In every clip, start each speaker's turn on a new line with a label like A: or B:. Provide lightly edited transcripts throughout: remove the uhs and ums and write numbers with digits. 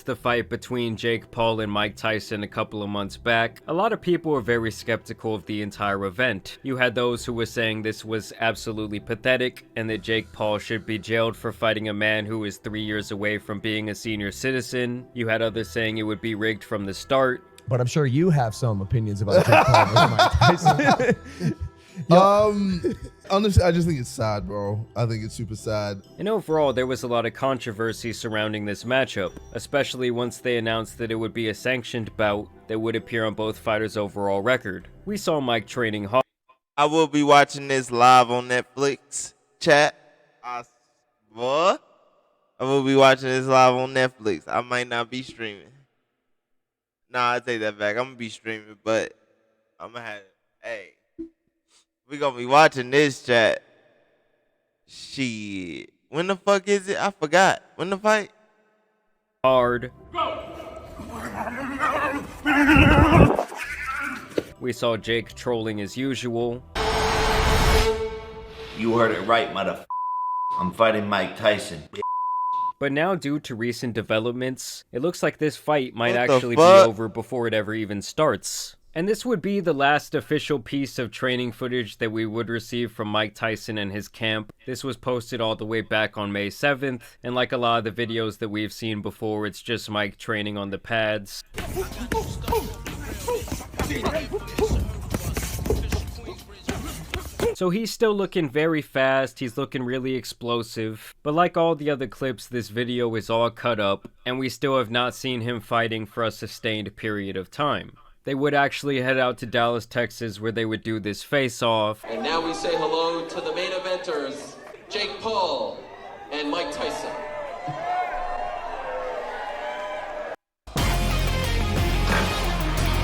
A: The fight between Jake Paul and Mike Tyson a couple of months back, a lot of people were very skeptical of the entire event. You had those who were saying this was absolutely pathetic and that Jake Paul should be jailed for fighting a man who is 3 years away from being a senior citizen. You had others saying it would be rigged from the start.
B: But I'm sure you have some opinions about Jake Paul versus Mike Tyson.
C: Honestly, I just think it's sad, bro. I think it's super sad.
A: And overall, there was a lot of controversy surrounding this matchup, especially once they announced that it would be a sanctioned bout that would appear on both fighters' overall record. We saw Mike training hard.
D: I will be watching this live on Netflix, chat. Boy, I will be watching this live on Netflix. I might not be streaming. Nah, I take that back. I'm going to be streaming, but I'm going to have, hey. We gonna be watching this, chat. Shit. When the fuck is it? I forgot. When the fight?
A: Hard. We saw Jake trolling as usual.
E: You heard it right, motherfucker. I'm fighting Mike Tyson.
A: But now, due to recent developments, it looks like this fight might
D: What
A: actually be over before it ever even starts. And this would be the last official piece of training footage that we would receive from Mike Tyson and his camp. This was posted all the way back on May 7th, and like a lot of the videos that we've seen before, it's just Mike training on the pads. So he's still looking very fast, he's looking really explosive, but like all the other clips, this video is all cut up, and we still have not seen him fighting for a sustained period of time. They would actually head out to Dallas, Texas, where they would do this face-off.
F: And now we say hello to the main eventers, Jake Paul and Mike Tyson.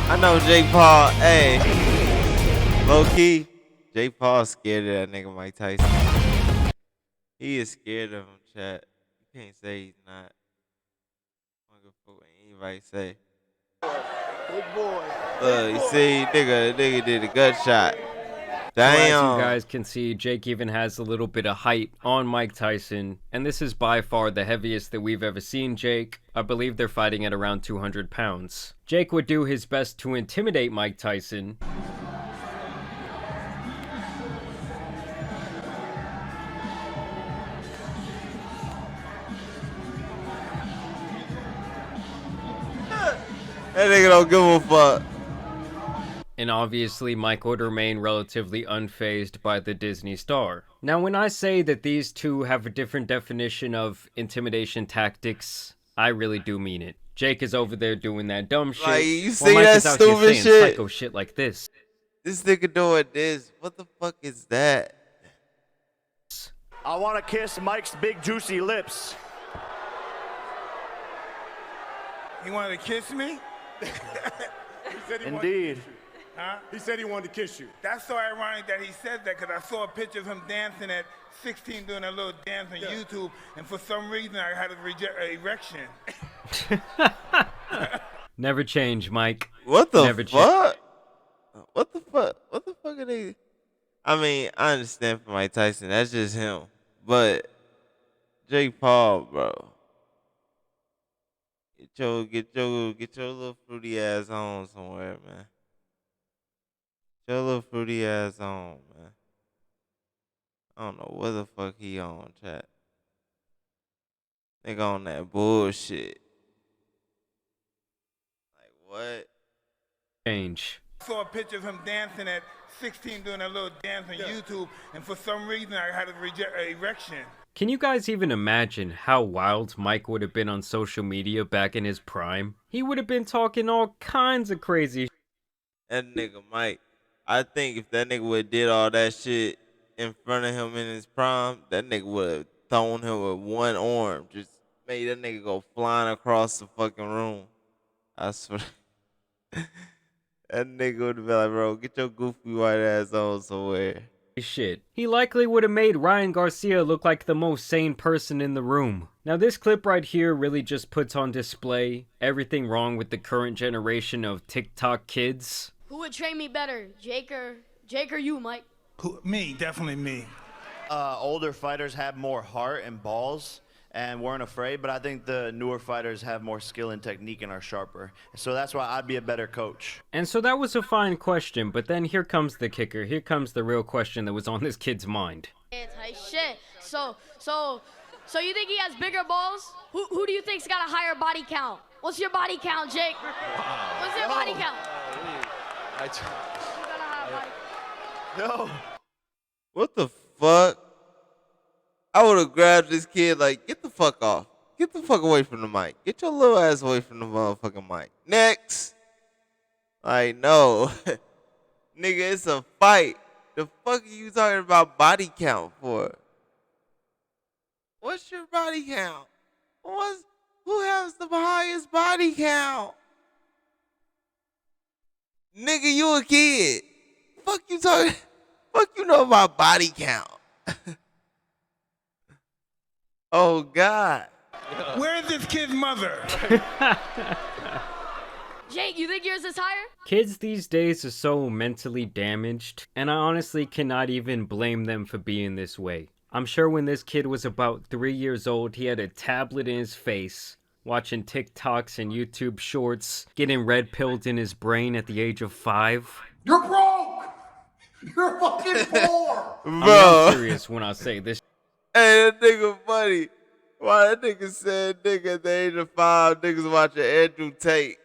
D: I know Jake Paul, hey. Low key, Jake Paul scared of that nigga Mike Tyson. He is scared of him, chat. You can't say he's not. I don't give a fuck what anybody say.
G: Big boy.
D: You see, nigga did a gut shot. Damn.
A: So as you guys can see, Jake even has a little bit of height on Mike Tyson, and this is by far the heaviest that we've ever seen Jake. I believe they're fighting at around 200 pounds. Jake would do his best to intimidate Mike Tyson.
D: That nigga don't give a fuck.
A: And obviously, Mike would remain relatively unfazed by the Disney star. Now, when I say that these two have a different definition of intimidation tactics, I really do mean it. Jake is over there doing that dumb shit.
D: Like, you
A: while
D: see
A: Mike
D: that
A: is out here
D: stupid
A: saying
D: shit?
A: psycho shit like this.
D: This nigga doing this. What the fuck is that?
G: I want to kiss Mike's big juicy lips.
H: He wanted to kiss me?
G: Indeed.
H: Huh? He said he wanted to kiss you. That's so ironic that he said that because I saw a picture of him dancing at 16 doing a little dance on YouTube, and for some reason I had an erection.
A: Never change, Mike.
D: What the
A: Never
D: fuck? What the fuck? What the fuck are they? I mean, I understand for Mike Tyson, that's just him. But Jake Paul, bro. Get your little fruity ass on somewhere, man. Get your little fruity ass on, man. I don't know what the fuck he on, chat. Nigga on that bullshit. Like what?
A: Change.
H: I saw a picture of him dancing at 16 doing a little dance on YouTube, and for some reason I had an erection.
A: Can you guys even imagine how wild Mike would have been on social media back in his prime? He would have been talking all kinds of crazy.
D: That nigga Mike, I think if that nigga would have did all that shit in front of him in his prime, that nigga would have thrown him with one arm. Just made that nigga go flying across the fucking room. I swear. That nigga would have been like, bro, get your goofy white ass on somewhere.
A: Shit. He likely would have made Ryan Garcia look like the most sane person in the room. Now this clip right here really just puts on display everything wrong with the current generation of TikTok kids.
I: Who would train me better, Jake or you, Mike?
H: Me, definitely me.
G: Older fighters have more heart and balls, and weren't afraid, but I think the newer fighters have more skill and technique and are sharper. So that's why I'd be a better coach.
A: And so that was a fine question, but then here comes the kicker. Here comes the real question that was on this kid's mind.
I: Shit. So you think he has bigger balls? Who do you think's got a higher body count? What's your body count, Jake? What's your body count?
G: No.
D: What the fuck? I would have grabbed this kid like, get the fuck off. Get the fuck away from the mic. Get your little ass away from the motherfucking mic. Next. Like, no. Nigga, it's a fight. The fuck are you talking about body count for? What's your body count? Who has the highest body count? Nigga, you a kid. Fuck you talking. Fuck you know about body count. Oh, God.
H: Where is this kid's mother?
I: Jake, you think yours is higher?
A: Kids these days are so mentally damaged, and I honestly cannot even blame them for being this way. I'm sure when this kid was about 3 years old, he had a tablet in his face, watching TikToks and YouTube shorts, getting red-pilled in his brain at the age of 5.
J: You're broke! You're fucking poor!
D: Bro.
A: I'm serious when I say this.
D: Hey, that nigga funny. Why that nigga said nigga at the age of 5, niggas watching Andrew Tate.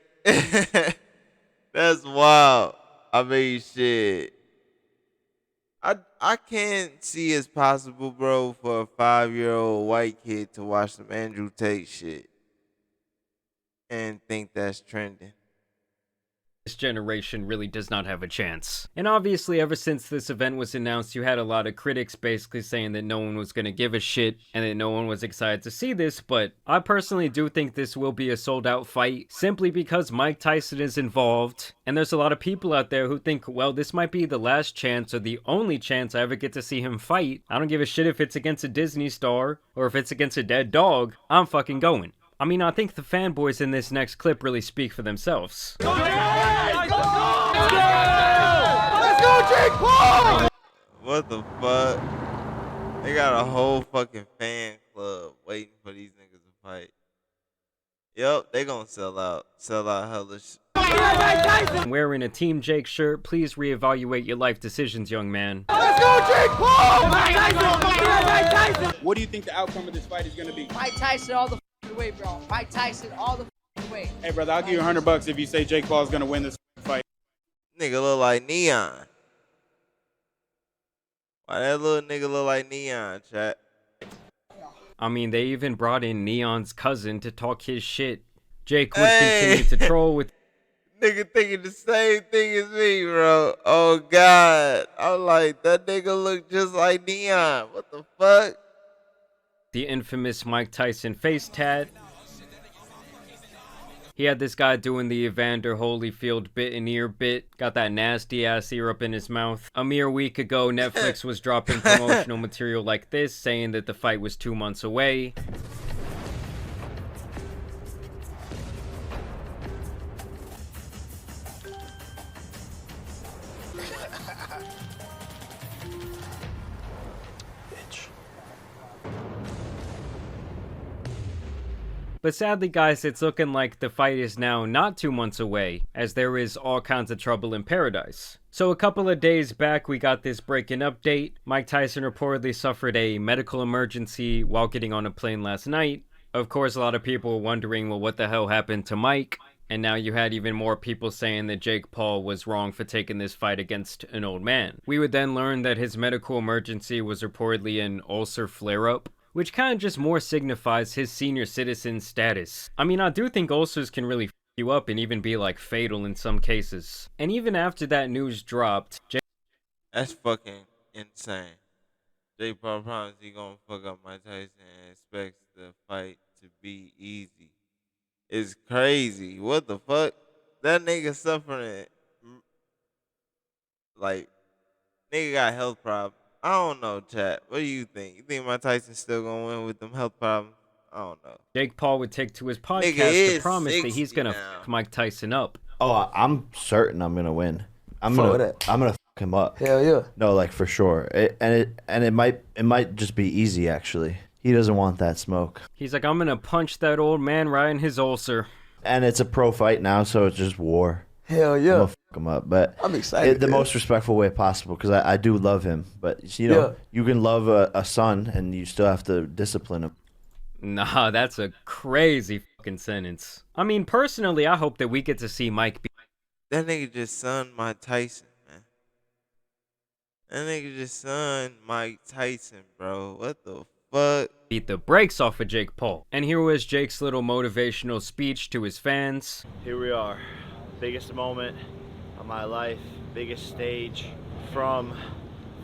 D: That's wild. I mean, shit. I can't see it's possible, bro, for a 5-year-old white kid to watch some Andrew Tate shit and think that's trending.
A: This generation really does not have a chance. And obviously, ever since this event was announced, you had a lot of critics basically saying that no one was going to give a shit and that no one was excited to see this, but I personally do think this will be a sold-out fight simply because Mike Tyson is involved, and there's a lot of people out there who think, well, this might be the last chance or the only chance I ever get to see him fight. I don't give a shit if it's against a Disney star or if it's against a dead dog. I'm fucking going. I mean, I think the fanboys in this next clip really speak for themselves.
J: Let's go, Jake Paul!
D: What the fuck? They got a whole fucking fan club waiting for these niggas to fight. Yep, they gonna sell out hella shit.
A: Wearing a Team Jake shirt, please reevaluate your life decisions, young man.
J: Let's go, Jake Paul! Mike
K: Tyson! What do you think the outcome of this fight is gonna be?
L: Mike Tyson all the way, bro. Mike Tyson all the way.
K: Hey, brother, I'll give you $100 if you say Jake Paul's gonna win this fight.
D: Nigga look like Neon. Why that little nigga look like Neon, chat?
A: I mean, they even brought in Neon's cousin to talk his shit. Jake would continue to troll with...
D: Nigga thinking the same thing as me, bro. Oh, God. I'm like, that nigga look just like Neon. What the fuck?
A: The infamous Mike Tyson face tat. He had this guy doing the Evander Holyfield bit and ear bit. Got that nasty ass ear up in his mouth. A mere week ago, Netflix was dropping promotional material like this, saying that the fight was 2 months away. But sadly, guys, it's looking like the fight is now not 2 months away, as there is all kinds of trouble in paradise. So a couple of days back, we got this breaking update. Mike Tyson reportedly suffered a medical emergency while getting on a plane last night. Of course, a lot of people were wondering, well, what the hell happened to Mike? And now you had even more people saying that Jake Paul was wrong for taking this fight against an old man. We would then learn that his medical emergency was reportedly an ulcer flare-up, which kind of just more signifies his senior citizen status. I mean, I do think ulcers can really f you up and even be like fatal in some cases. And even after that news dropped,
D: that's fucking insane. Jake Paul promised he gonna fuck up Mike Tyson and expects the fight to be easy. It's crazy. What the fuck? That nigga suffering. Like, nigga got health problems. I don't know, chat. What do you think? You think Mike Tyson's still gonna win with them health problems? I don't know.
A: Jake Paul would take to his podcast to promise that he's gonna fuck Mike Tyson up.
G: Oh, I'm certain I'm gonna win. I'm gonna fuck him up.
L: Hell yeah.
G: No, like for sure. It might just be easy actually. He doesn't want that smoke.
A: He's like, I'm gonna punch that old man right in his ulcer.
G: And it's a pro fight now, so it's just war.
M: Hell yeah.
G: I'm gonna fuck him up, but
M: I'm excited.
G: the most respectful way possible, because I do love him. But you know, you can love a son, and you still have to discipline him.
A: Nah, that's a crazy fucking sentence. I mean, personally, I hope that we get to see Mike be
D: That nigga just son Mike Tyson, man. That nigga just son Mike Tyson, bro. What the fuck?
A: beat the brakes off of Jake Paul. And here was Jake's little motivational speech to his fans.
G: Here we are, biggest moment of my life, biggest stage, from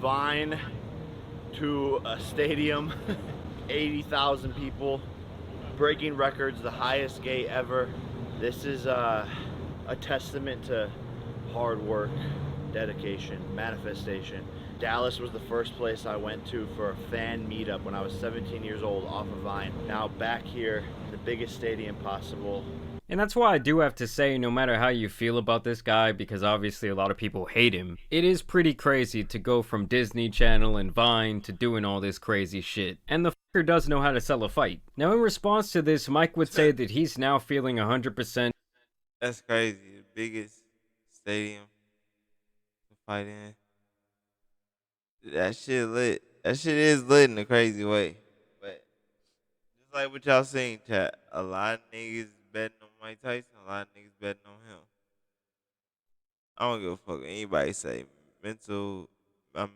G: Vine to a stadium, 80,000 people, breaking records, the highest gate ever. This is a testament to hard work, dedication, manifestation. Dallas was the first place I went to for a fan meetup when I was 17 years old off of Vine. Now back here, the biggest stadium possible.
A: And that's why I do have to say, no matter how you feel about this guy, because obviously a lot of people hate him, it is pretty crazy to go from Disney Channel and Vine to doing all this crazy shit. And the fucker does know how to sell a fight. Now in response to this, Mike would say that he's now feeling 100%.
D: That's crazy. The biggest stadium to fight in. That shit lit. That shit is lit in a crazy way. But just like what y'all seen, chat, a lot of niggas betting on Mike Tyson, a lot of niggas betting on him. I don't give a fuck what anybody say,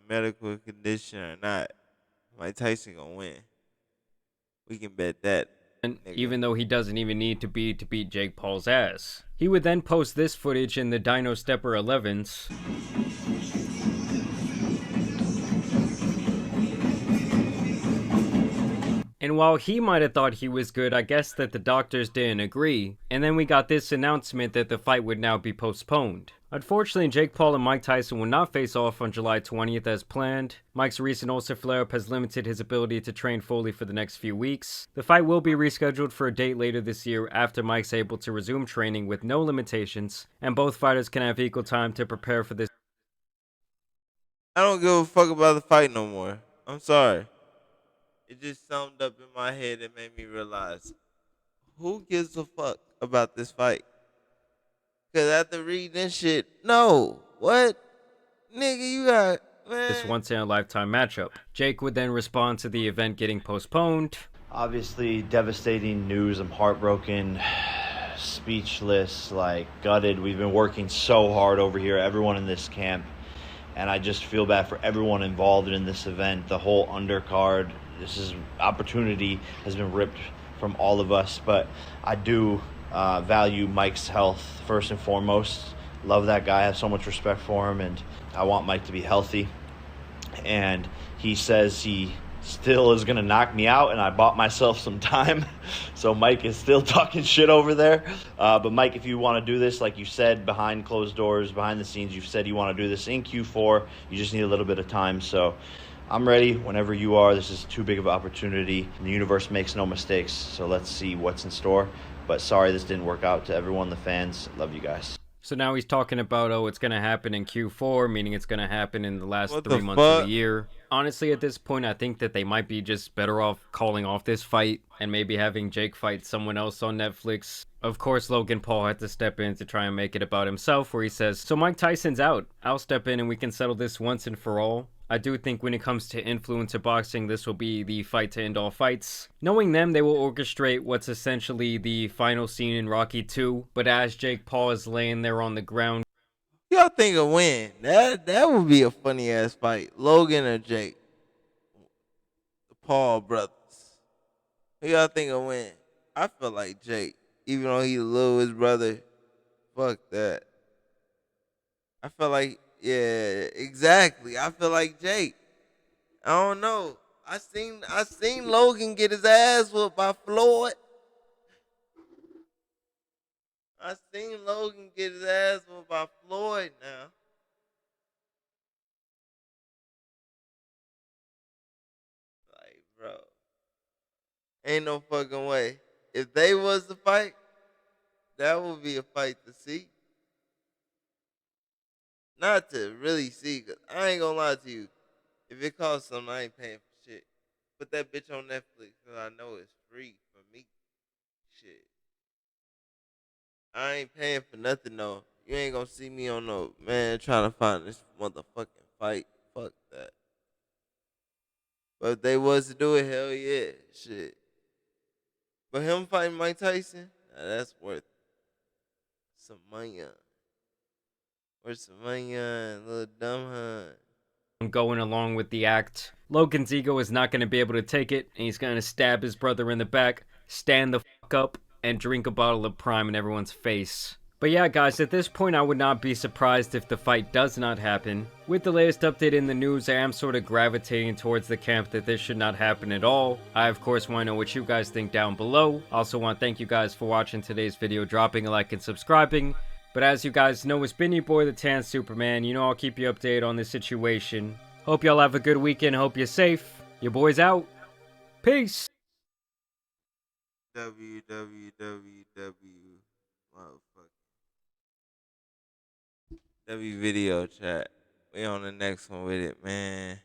D: medical condition or not. Mike Tyson gonna win. We can bet that.
A: Even though he doesn't even need to beat Jake Paul's ass. He would then post this footage in the Dino Stepper 11s. And while he might have thought he was good, I guess that the doctors didn't agree. And then we got this announcement that the fight would now be postponed. Unfortunately, Jake Paul and Mike Tyson will not face off on July 20th as planned. Mike's recent ulcer flare-up has limited his ability to train fully for the next few weeks. The fight will be rescheduled for a date later this year after Mike's able to resume training with no limitations, and both fighters can have equal time to prepare for this.
D: I don't give a fuck about the fight no more. I'm sorry. It just summed up in my head and made me realize, who gives a fuck about this fight? Because after reading this shit, no. What? Nigga, you got, man.
A: This once-in-a-lifetime matchup. Jake would then respond to the event getting postponed.
G: Obviously, devastating news. I'm heartbroken, speechless, like gutted. We've been working so hard over here, everyone in this camp. And I just feel bad for everyone involved in this event, the whole undercard. This opportunity has been ripped from all of us, but I do value Mike's health first and foremost. Love that guy, I have so much respect for him, and I want Mike to be healthy. And he says he still is gonna knock me out, and I bought myself some time. So Mike is still talking shit over there. But Mike, if you want to do this, like you said, behind closed doors, behind the scenes, you've said you want to do this in Q4. You just need a little bit of time. So I'm ready whenever you are. This is too big of an opportunity. The universe makes no mistakes. So let's see what's in store. But sorry this didn't work out. To everyone, the fans, love you guys.
A: So now he's talking about, oh, it's going to happen in Q4, meaning it's going to happen in the last
D: What
A: 3
D: the
A: months of
D: fuck?
A: the year. Honestly, at this point, I think that they might be just better off calling off this fight and maybe having Jake fight someone else on Netflix. Of course, Logan Paul had to step in to try and make it about himself, where he says, so Mike Tyson's out. I'll step in and we can settle this once and for all. I do think when it comes to influencer boxing, this will be the fight to end all fights. Knowing them, they will orchestrate what's essentially the final scene in Rocky 2, but as Jake Paul is laying there on the ground,
D: Y'all think a win? That would be a funny ass fight. Logan or Jake? The Paul brothers. Who y'all think a win? I feel like Jake. Even though he little his brother. Fuck that. I feel like, yeah, exactly. I feel like Jake. I don't know. I seen Logan get his ass whooped by Floyd. I seen Logan get his ass whooped by Floyd now. Like, bro. Ain't no fucking way. If they was to fight, that would be a fight to see. Not to really see, because I ain't gonna lie to you. If it costs something, I ain't paying for shit. put that bitch on Netflix because I know it's free for me. Shit. I ain't paying for nothing though. You ain't gonna see me on no man trying to find this motherfucking fight. Fuck that. But if they was to do it, hell yeah. Shit. But him fighting Mike Tyson, that's worth some money. Worth some money, little dumb hun.
A: Going along with the act. Logan's ego is not going to be able to take it, and he's going to stab his brother in the back, stand the fuck up, and drink a bottle of Prime in everyone's face. But yeah, guys, at this point, I would not be surprised if the fight does not happen. With the latest update in the news, I am sort of gravitating towards the camp that this should not happen at all. I, of course, want to know what you guys think down below. Also want to thank you guys for watching today's video, dropping a like and subscribing. But as you guys know, it's been your boy, the Tan Superman. You know I'll keep you updated on the situation. Hope y'all have a good weekend. Hope you're safe. Your boy's out. Peace.
D: W video chat. We on the next one with it, man.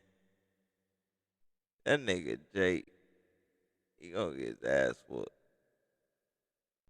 D: That nigga Jake, he gonna get his ass whooped.